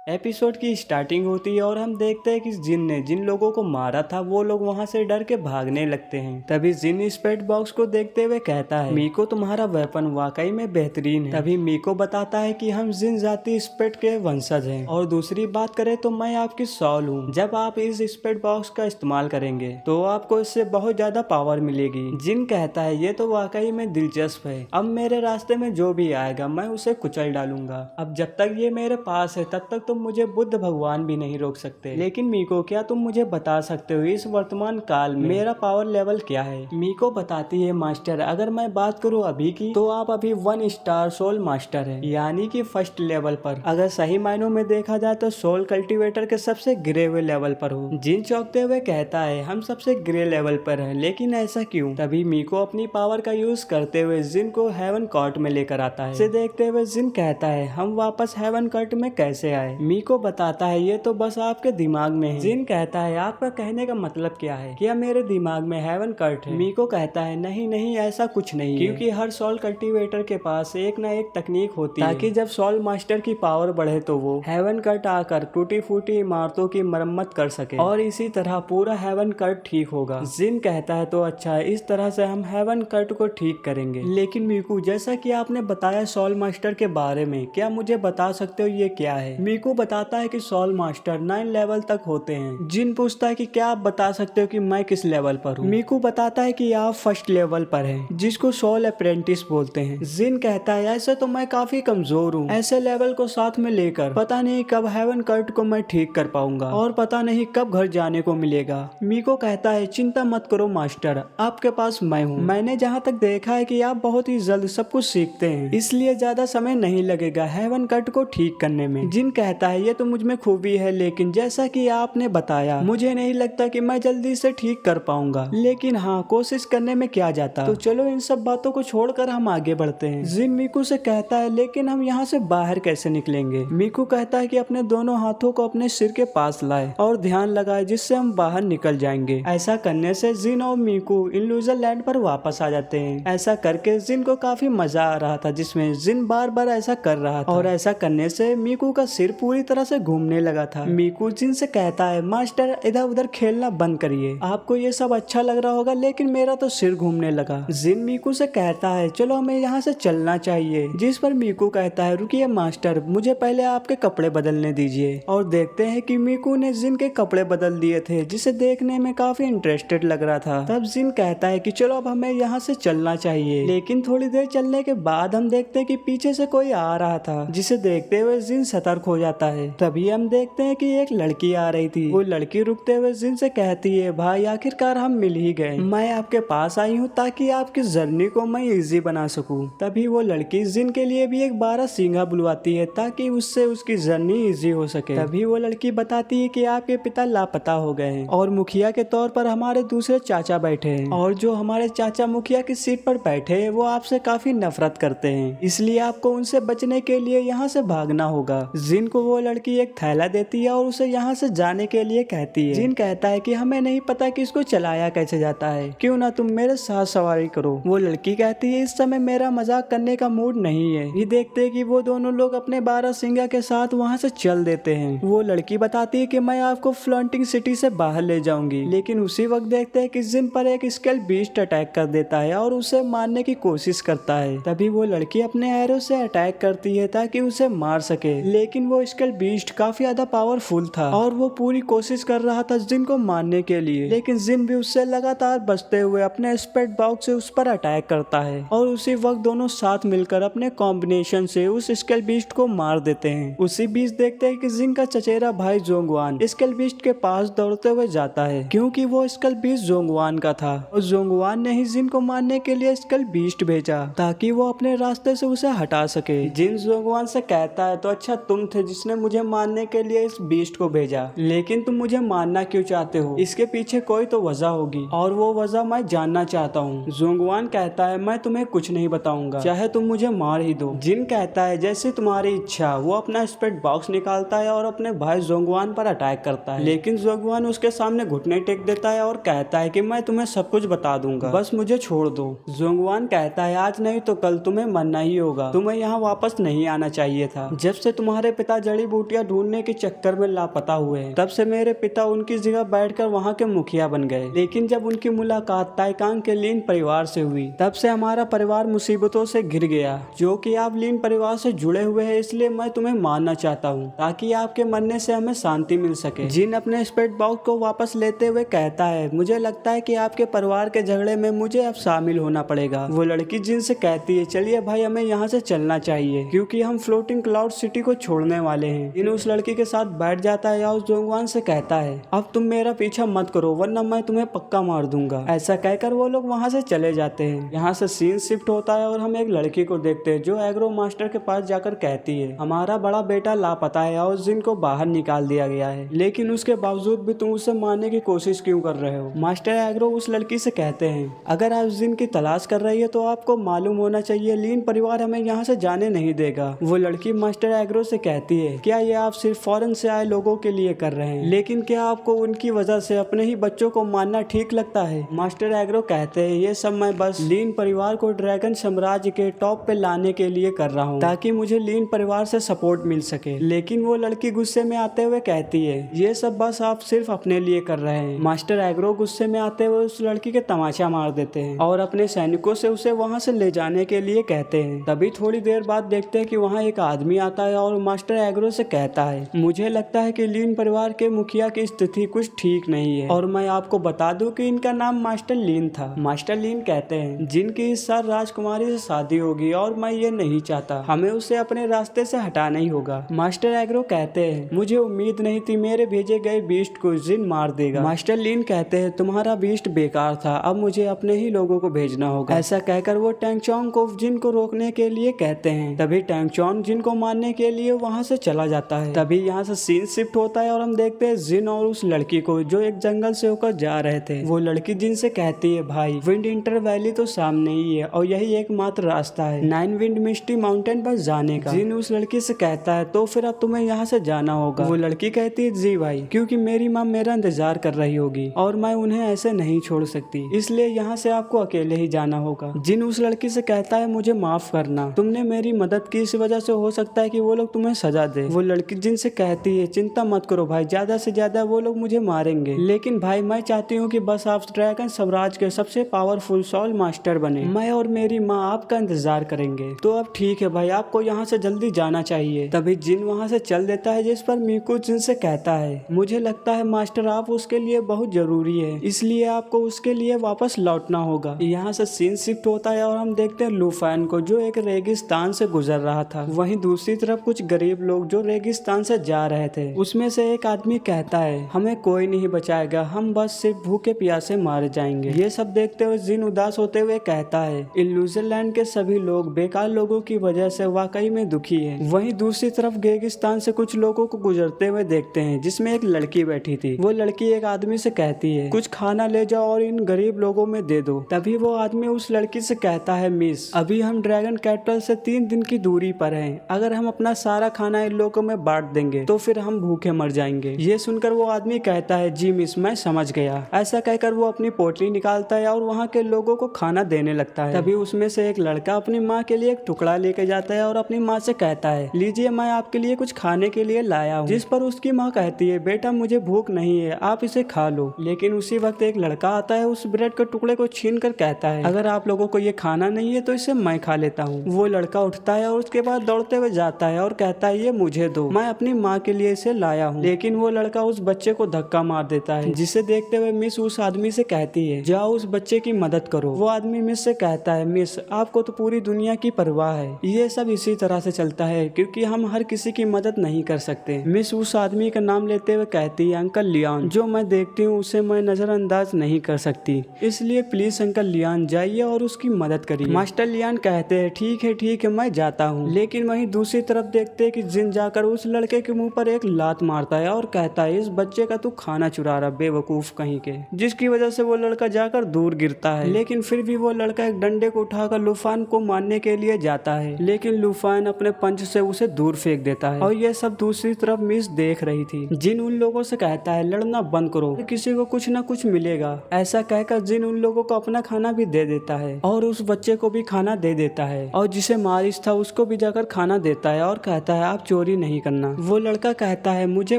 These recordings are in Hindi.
एपिसोड की स्टार्टिंग होती है और हम देखते हैं कि जिन ने जिन लोगों को मारा था वो लोग वहां से डर के भागने लगते हैं। तभी जिन स्पेट बॉक्स को देखते हुए कहता है, मीको तुम्हारा वेपन वाकई में बेहतरीन है। तभी मीको बताता है कि हम जिन जाति स्पेट के वंशज हैं और दूसरी बात करें तो मैं आपकी सॉल हूँ। जब आप इस स्पेट बॉक्स का इस्तेमाल करेंगे तो आपको इससे बहुत ज्यादा पावर मिलेगी। जिन कहता है ये तो वाकई में दिलचस्प है, अब मेरे रास्ते में जो भी आएगा मैं उसे कुचल डालूंगा। अब जब तक ये मेरे पास है तब तक मुझे बुद्ध भगवान भी नहीं रोक सकते। लेकिन मीको क्या तुम मुझे बता सकते हो इस वर्तमान काल में मेरा पावर लेवल क्या है? मीको बताती है, मास्टर अगर मैं बात करूँ अभी की तो आप अभी 1 स्टार सोल मास्टर है, यानी कि फर्स्ट लेवल पर। अगर सही मायनों में देखा जाए तो सोल कल्टीवेटर के सबसे गिरे हुए लेवल पर हो। जिन चौंकते हुए कहता है, हम सबसे गिरे लेवल पर है, लेकिन ऐसा क्यों? तभी मीको अपनी पावर का यूज करते हुए जिन को हेवन कॉर्ट में लेकर आता है। इसे देखते हुए जिन कहता है, हम वापस हेवन कॉर्ट में कैसे आए? मीको बताता है, ये तो बस आपके दिमाग में है। जिन कहता है, आपका कहने का मतलब क्या है? क्या मेरे दिमाग में हेवन कट है? मीको कहता है, नहीं नहीं ऐसा कुछ नहीं, क्योंकि हर सोल कल्टीवेटर के पास एक न एक तकनीक होती है ताकि जब सोल मास्टर की पावर बढ़े तो वो हेवन कट आकर टूटी फूटी इमारतों की मरम्मत कर सके और इसी तरह पूरा हेवन कट ठीक होगा। जिन कहता है, तो अच्छा इस तरह से हम हेवन कट को ठीक करेंगे। लेकिन मीकू, जैसा कि आपने बताया सोल मास्टर के बारे में, क्या मुझे बता सकते हो ये क्या है? मीकू बताता है कि सोल मास्टर 9 लेवल तक होते हैं। जिन पूछता है कि क्या आप बता सकते हो कि मैं किस लेवल पर हूँ? मीकू बताता है कि आप फर्स्ट लेवल पर हैं, जिसको सोल अप्रेंटिस बोलते हैं। जिन कहता है, ऐसे तो मैं काफी कमजोर हूँ, ऐसे लेवल को साथ में लेकर पता नहीं कब हेवन कट को मैं ठीक कर पाऊंगा और पता नहीं कब घर जाने को मिलेगा। मीको कहता है, चिंता मत करो मास्टर, आपके पास मैं हूँ। मैंने जहाँ तक देखा है कि आप बहुत ही जल्द सब कुछ सीखते हैं, इसलिए ज्यादा समय नहीं लगेगा हेवन कट को ठीक करने में। जिन कहता है, ये तो मुझ में खूबी है, लेकिन जैसा कि आपने बताया मुझे नहीं लगता कि मैं जल्दी से ठीक कर पाऊंगा, लेकिन हाँ कोशिश करने में क्या जाता। तो चलो इन सब बातों को छोड़कर हम आगे बढ़ते हैं। जिन मीकू से कहता है, लेकिन हम यहाँ से बाहर कैसे निकलेंगे? मीकू कहता है कि अपने दोनों हाथों को अपने सिर के पास लाए और ध्यान लगाए, जिससे हम बाहर निकल जाएंगे। ऐसा करने से जिन और मीकू इल्यूजन लैंड पर वापस आ जाते हैं। ऐसा करके जिन को काफी मजा आ रहा था, जिसमें जिन बार बार ऐसा कर रहा था और ऐसा करने से मीकू का सिर पूरी तरह से घूमने लगा था। मीकू जिन से कहता है, मास्टर इधर उधर खेलना बंद करिए, आपको ये सब अच्छा लग रहा होगा लेकिन मेरा तो सिर घूमने लगा। जिन मीकू से कहता है, चलो हमें यहाँ से चलना चाहिए। जिस पर मीकू कहता है, रुकिए मास्टर, मुझे पहले आपके कपड़े बदलने दीजिए। और देखते हैं कि मीकू ने जिन के कपड़े बदल दिए थे, जिसे देखने में काफी इंटरेस्टेड लग रहा था। तब जिन कहता है कि चलो अब हमें यहाँ से चलना चाहिए। लेकिन थोड़ी देर चलने के बाद हम देखते हैं कि पीछे से कोई आ रहा था, जिसे देखते हुए जिन सतर्क हो जाता है। तभी हम देखते हैं कि एक लड़की आ रही थी। वो लड़की रुकते हुए जिन से कहती है, भाई आखिरकार हम मिल ही गए, मैं आपके पास आई हूँ ताकि आपकी जर्नी को मैं इजी बना सकूं। तभी वो लड़की जिन के लिए भी एक 12 सिंघा बुलवाती है ताकि उससे उसकी जर्नी इजी हो सके। तभी वो लड़की बताती है कि आपके पिता लापता हो गए हैं और मुखिया के तौर पर हमारे दूसरे चाचा बैठे हैं, और जो हमारे चाचा मुखिया की सीट पर बैठे हैं वो आपसे काफी नफरत करते हैं, इसलिए आपको उनसे बचने के लिए यहाँ से भागना होगा। जिन को वो लड़की एक थैला देती है और उसे यहाँ से जाने के लिए कहती है। जिन कहता है कि हमें नहीं पता कि इसको चलाया कैसे जाता है, क्यों ना तुम मेरे साथ सवारी करो। वो लड़की कहती है, इस समय मेरा मजाक करने का मूड नहीं है। ये देखते हैं कि वो दोनों लोग अपने 12 सिंघा के साथ वहाँ से चल देते हैं। वो लड़की बताती है कि मैं आपको फ्लोटिंग सिटी से बाहर ले जाऊंगी, लेकिन उसी वक्त देखते हैं कि जिन पर एक स्केल बीस्ट अटैक कर देता है और उसे मारने की कोशिश करता है। तभी वो लड़की अपने एरो से अटैक करती है ताकि उसे मार सके, लेकिन वो स्केल बीस्ट काफी ज्यादा पावरफुल था और वो पूरी कोशिश कर रहा था जिन को मारने के लिए, लेकिन जिन भी उससे लगातार बचते हुए अपने स्पेट बॉक्स से उस पर अटैक करता है और उसी वक्त दोनों साथ मिलकर अपने कॉम्बिनेशन से उस स्केल बीस्ट को मार देते हैं। उसी बीच देखते हैं कि जिन का चचेरा भाई जोंगवान स्केल बीस्ट के पास दौड़ते हुए जाता है, क्योंकि वो स्केल बीस्ट जोंगवान का था और जोंगवान ने ही जिन को मारने के लिए स्केल बीस्ट भेजा ताकि वो अपने रास्ते से उसे हटा सके। जिन जोंगवान से कहता है, तो अच्छा तुम थे जिसने मुझे मारने के लिए इस बीस्ट को भेजा, लेकिन तुम मुझे मारना क्यों चाहते हो? इसके पीछे कोई तो वजह होगी और वो वजह मैं जानना चाहता हूँ। जोंगवान कहता है, मैं तुम्हें कुछ नहीं बताऊंगा, चाहे तुम मुझे मार ही दो। जिन कहता है, जैसे तुम्हारी इच्छा। वो अपना स्पेट बॉक्स निकालता है और अपने भाई जोंगवान पर अटैक करता है, लेकिन जोंगवान उसके सामने घुटने टेक देता है और कहता है कि मैं तुम्हें सब कुछ बता दूंगा, बस मुझे छोड़ दो। जोंगवान कहता है, आज नहीं तो कल तुम्हें मरना ही होगा, तुम्हें यहाँ वापस नहीं आना चाहिए था। जब से तुम्हारे पिता जड़ी बूटियां ढूंढने के चक्कर में लापता हुए हैं। तब से मेरे पिता उनकी जगह बैठकर वहाँ के मुखिया बन गए। लेकिन जब उनकी मुलाकात ताइकांग के लीन परिवार से हुई, तब से हमारा परिवार मुसीबतों से घिर गया। जो कि आप लीन परिवार से जुड़े हुए हैं, इसलिए मैं तुम्हें मानना चाहता हूँ ताकि आपके मरने से हमें शांति मिल सके। जिन अपने स्पेट बॉक्स को वापस लेते हुए कहता है, मुझे लगता है कि आपके परिवार के झगड़े में मुझे अब शामिल होना पड़ेगा। वो लड़की जिन से कहती है, चलिए भाई हमें यहाँ से चलना चाहिए क्योंकि हम फ्लोटिंग क्लाउड सिटी को छोड़ने वाले हैं। जिन उस लड़की के साथ बैठ जाता है या उस जोंगवान से कहता है, अब तुम मेरा पीछा मत करो वरना मैं तुम्हें पक्का मार दूंगा। ऐसा कहकर वो लोग वहाँ से चले जाते हैं। यहाँ से सीन शिफ्ट होता है और हम एक लड़की को देखते हैं जो एग्रो मास्टर के पास जाकर कहती है, हमारा बड़ा बेटा लापता है और जिन को बाहर निकाल दिया गया है, लेकिन उसके बावजूद भी तुम उसे मारने की कोशिश क्यों कर रहे हो। मास्टर एग्रो उस लड़की से कहते हैं, अगर आप जिन की तलाश कर रही है तो आपको मालूम होना चाहिए लीन परिवार हमें यहाँ से जाने नहीं देगा। वो लड़की मास्टर एग्रो से कहती है, क्या ये आप सिर्फ फॉरेन से आए लोगों के लिए कर रहे हैं, लेकिन क्या आपको उनकी वजह से अपने ही बच्चों को मारना ठीक लगता है। मास्टर एग्रो कहते हैं, ये सब मैं बस लीन परिवार को ड्रैगन साम्राज्य के टॉप पे लाने के लिए कर रहा हूँ ताकि मुझे लीन परिवार से सपोर्ट मिल सके। लेकिन वो लड़की गुस्से में आते हुए कहती है, ये सब बस आप सिर्फ अपने लिए कर रहे हैं। मास्टर एग्रो गुस्से में आते हुए उस लड़की के तमाचा मार देते हैं और अपने सैनिकों से उसे वहाँ से ले जाने के लिए कहते हैं। तभी थोड़ी देर बाद देखते हैं कि वहाँ एक आदमी आता है और मास्टर एग्रो से कहता है, मुझे लगता है कि लीन परिवार के मुखिया की स्थिति कुछ ठीक नहीं है और मैं आपको बता दूं कि इनका नाम मास्टर लीन था। मास्टर लीन कहते हैं, जिनकी इस साल राजकुमारी से शादी होगी और मैं ये नहीं चाहता, हमें उसे अपने रास्ते से हटाना ही होगा। मास्टर एग्रो कहते हैं, मुझे उम्मीद नहीं थी मेरे भेजे गए बीस्ट को जिन मार देगा। मास्टर लीन कहते हैं, तुम्हारा बीस्ट बेकार था, अब मुझे अपने ही लोगों को भेजना होगा। ऐसा कहकर वो टैंगचोंग को जिन को रोकने के लिए कहते हैं। तभी टैंगचोंग जिन को मारने के लिए वहाँ से चला जाता है। तभी यहाँ से सीन शिफ्ट होता है और हम देखते हैं जिन और उस लड़की को जो एक जंगल से होकर जा रहे थे। वो लड़की जिन से कहती है, भाई विंड इंटर वैली तो सामने ही है और यही एकमात्र रास्ता है 9 विंड मिस्टी माउंटेन पर जाने का। जिन उस लड़की से कहता है, तो फिर अब तुम्हें यहाँ से जाना होगा। वो लड़की कहती है, जी भाई, क्योंकि मेरी माँ मेरा इंतजार कर रही होगी और मैं उन्हें ऐसे नहीं छोड़ सकती, इसलिए यहाँ से आपको अकेले ही जाना होगा। जिन उस लड़की से कहता है, मुझे माफ करना, तुमने मेरी मदद की, इस वजह से हो सकता है कि वो लोग तुम्हें सजा दे। वो लड़की जिन से कहती है, चिंता मत करो भाई, ज्यादा से ज्यादा वो लोग मुझे मारेंगे, लेकिन भाई मैं चाहती हूँ कि बस आप ड्रैगन साम्राज्य के सबसे पावरफुल सॉल मास्टर बने। मैं और मेरी माँ आपका इंतजार करेंगे। तो अब ठीक है भाई, आपको यहाँ से जल्दी जाना चाहिए। तभी जिन वहाँ से चल देता है, जिस पर मीको जिन से कहता है, मुझे लगता है मास्टर आप उसके लिए बहुत जरूरी है, इसलिए आपको उसके लिए वापस लौटना होगा। यहाँ से सीन शिफ्ट होता है और हम देखते हैं लूफैन को जो एक रेगिस्तान से गुजर रहा था। वहीं दूसरी तरफ कुछ गरीब लोग जो रेगिस्तान से जा रहे थे। उसमें से एक आदमी कहता है, हमें कोई नहीं बचाएगा, हम बस सिर्फ भूखे प्यासे मारे जाएंगे। ये सब देखते हुए जिन उदास होते हुए कहता है, इल्यूजन लैंड के सभी लोग बेकार लोगों की वजह से वाकई में दुखी है। वहीं दूसरी तरफ रेगिस्तान से कुछ लोगों को गुजरते हुए देखते हैं, जिसमें एक लड़की बैठी थी। वो लड़की एक आदमी से कहती है, कुछ खाना ले जाओ और इन गरीब लोगों में दे दो। तभी वो आदमी उस लड़की से कहता है, मिस, अभी हम ड्रैगन कैपिटल से 3 दिन की दूरी पर हैं। अगर हम अपना सारा खाना इन लोगों में बांट देंगे तो फिर हम भूखे मर जाएंगे। ये सुनकर वो आदमी कहता है, जी मिस, मैं समझ गया। ऐसा कहकर वो अपनी पोटली निकालता है और वहाँ के लोगों को खाना देने लगता है। तभी उसमें से एक लड़का अपनी माँ के लिए एक टुकड़ा लेके जाता है और अपनी माँ से कहता है, लीजिए मैं आपके लिए कुछ खाने के लिए लाया हूँ। जिस पर उसकी माँ कहती है, बेटा मुझे भूख नहीं है, आप इसे खा लो। लेकिन उसी वक्त एक लड़का आता है, उस ब्रेड के टुकड़े को छीन कर कहता है, अगर आप लोगों को ये खाना नहीं है तो इसे मैं खा लेता हूँ। वो लड़का उठता है और उसके बाद दौड़ते हुए जाता है और कहता है, ये मुझे दो, मैं अपनी माँ के लिए इसे लाया हूँ। लेकिन वो लड़का उस बच्चे को धक्का मार देता है, जिसे देखते हुए मिस उस आदमी से कहती है, जाओ उस बच्चे की मदद करो। वो आदमी मिस से कहता है, मिस आपको तो पूरी दुनिया की परवाह है, ये सब इसी तरह से चलता है क्योंकि हम हर किसी की मदद नहीं कर सकते। मिस उस आदमी का नाम लेते हुए कहती है, अंकल लियान, जो मैं देखती हूँ उसे मैं नजरअंदाज नहीं कर सकती, इसलिए प्लीज अंकल लियान जाइए और उसकी मदद करिए। मास्टर लियान कहते हैं, ठीक है मैं जाता हूँ। लेकिन वहीं दूसरी तरफ देखते हैं कि जिन जाकर उस लड़के के मुंह पर एक लात मारता है और कहता है, इस बच्चे का तू खाना चुरा रहा बेवकूफ कहीं के, जिसकी वजह से वो लड़का जाकर दूर गिरता है। लेकिन फिर भी वो लड़का एक डंडे को उठाकर लूफान को मारने के लिए जाता है, लेकिन लूफान अपने पंच से उसे दूर फेंक देता है। और ये सब दूसरी तरफ मिस देख रही थी। जिन उन लोगों से कहता है, लड़ना बंद करो, किसी को कुछ न कुछ मिलेगा। ऐसा कहकर जिन उन लोगों को अपना खाना भी दे देता है और उस बच्चे को भी खाना दे देता है और जिसे मारिस था उसको भी जाकर खाना देता है और कहता है, आप चोरी चोरी नहीं करना। वो लड़का कहता है मुझे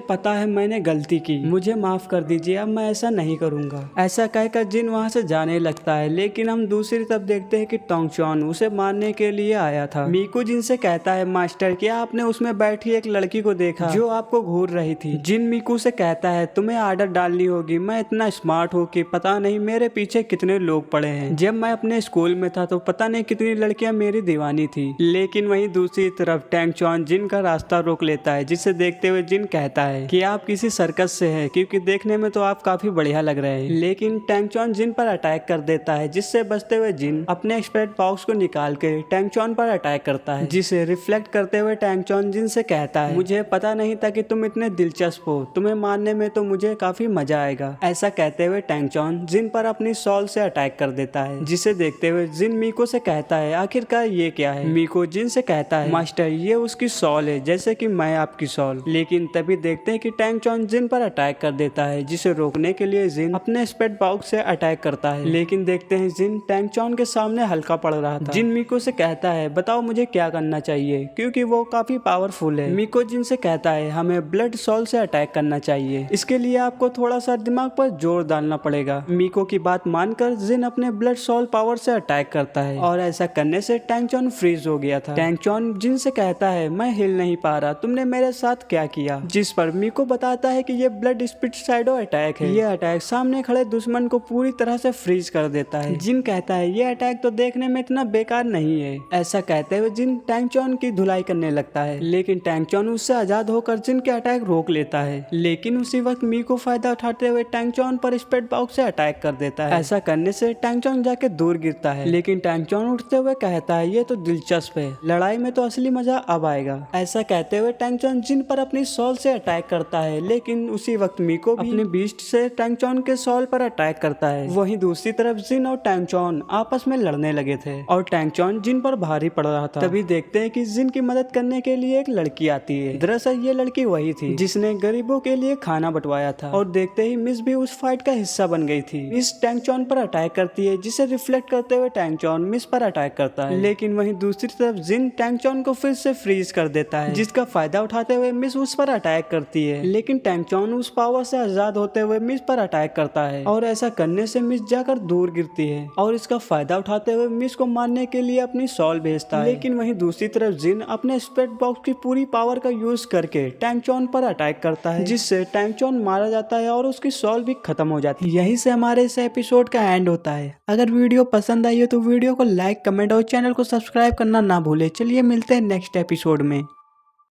पता है मैंने गलती की, मुझे माफ कर दीजिए, अब मैं ऐसा नहीं करूंगा। ऐसा कहकर जिन वहाँ से जाने लगता है, लेकिन हम दूसरी तरफ देखते हैं कि टोंगचौन उसे मारने के लिए आया था। मीकू जिन से कहता है मास्टर क्या आपने उसमें बैठी एक लड़की को देखा जो आपको घूर रही थी। जिन मीकू से कहता है तुम्हें आदत डालनी होगी, मैं इतना स्मार्ट हूँ कि पता नहीं मेरे पीछे कितने लोग पड़े हैं। जब मैं अपने स्कूल में था तो पता नहीं कितनी लड़कियां मेरी दीवानी थी। लेकिन वहीं दूसरी तरफ टैंगचौन जिन का रास्ता रोक लेता है, जिसे देखते हुए जिन कहता है कि आप किसी सर्कस से हैं, क्योंकि देखने में तो आप काफी बढ़िया लग रहे हैं। लेकिन टैंगचौन जिन पर अटैक कर देता है, जिससे बचते हुए जिन अपने एक्सपेक्ट बॉक्स को निकाल के टैंगचौन पर अटैक करता है, जिसे रिफ्लेक्ट करते हुए टैंगचौन जिन से कहता है मुझे पता नहीं था कि तुम इतने दिलचस्प हो, तुम्हें मारने में तो मुझे काफी मजा आएगा। ऐसा कहते हुए टैंगचौन जिन पर अपनी सॉल से अटैक कर देता है, जिसे देखते हुए जिन मीको से कहता है आखिरकार ये क्या है। मीको जिन से कहता है मास्टर ये उसकी सॉल है, जैसे कि मैं आपकी सॉल। लेकिन तभी देखते हैं कि टैंगचौन जिन पर अटैक कर देता है, जिसे रोकने के लिए जिन अपने स्पेट बॉक्स से अटैक करता है। लेकिन देखते हैं जिन टैंगचौन के सामने हल्का पड़ रहा था। जिन मीको से कहता है बताओ मुझे क्या करना चाहिए, क्योंकि वो काफी पावरफुल है। मीको जिन से कहता है हमें ब्लड सॉल से अटैक करना चाहिए, इसके लिए आपको थोड़ा सा दिमाग पर जोर डालना पड़ेगा। मीको की बात मानकर जिन अपने ब्लड सॉल पावर से अटैक करता है, और ऐसा करने से टैंगचौन फ्रीज हो गया था। टैंगचौन जिन से कहता है मैं हिल नहीं पा रहा, तुमने मेरे साथ क्या किया। जिस पर मीको बताता है कि ये ब्लड स्पिट शैडो अटैक है। ये अटैक सामने खड़े दुश्मन को पूरी तरह से फ्रीज कर देता है। जिन कहता है ये अटैक तो देखने में इतना बेकार नहीं है। ऐसा कहते हुए जिन टैंगचौन की धुलाई करने लगता है, लेकिन टैंगचौन उससे आजाद होकर जिन के अटैक रोक लेता है। लेकिन उसी वक्त मीको फायदा उठाते हुए टैंगचौन पर स्पेट बॉक्स से अटैक कर देता है। ऐसा करने से टैंगचौन जाके दूर गिरता है, लेकिन टैंगचौन उठते हुए कहता है ये तो दिलचस्प है, लड़ाई में तो असली मजा अब आएगा। ऐसा कहते हुए टैंगचौन जिन पर अपनी सॉल से अटैक करता है, लेकिन उसी वक्त मीको भी अपने बीस्ट से टैंगचौन के सॉल पर अटैक करता है। वहीं दूसरी तरफ जिन और टैंगचौन आपस में लड़ने लगे थे, और टैंगचौन जिन पर भारी पड़ रहा था। तभी देखते हैं कि जिन की मदद करने के लिए एक लड़की आती है। दरअसल ये लड़की वही थी जिसने गरीबों के लिए खाना बंटवाया था, और देखते ही मिस भी उस फाइट का हिस्सा बन गई थी। मिस टैंगचौन पर अटैक करती है, जिसे रिफ्लेक्ट करते हुए टैंगचौन मिस पर अटैक करता है। लेकिन वहीं दूसरी तरफ जिन टैंगचौन को फिर से फ्रीज कर देता है, जिसका फायदा उठाते हुए मिस उस पर अटैक करती है। लेकिन टैंगचौन उस पावर से आजाद होते हुए मिस पर अटैक करता है, और ऐसा करने से मिस जाकर दूर गिरती है, और इसका फायदा उठाते हुए मिस को मारने के लिए अपनी सॉल भेजता है। लेकिन वहीं दूसरी तरफ जिन अपने स्पेट बॉक्स की पूरी पावर का यूज करके टैंगचौन पर अटैक करता है, जिससे टैंगचौन मारा जाता है और उसकी सॉल भी खत्म हो जाती है। यहीं से हमारे इस एपिसोड का एंड होता है। अगर वीडियो पसंद आई हो तो वीडियो को लाइक, कमेंट और चैनल को सब्सक्राइब करना ना भूले। चलिए मिलते हैं नेक्स्ट एपिसोड में।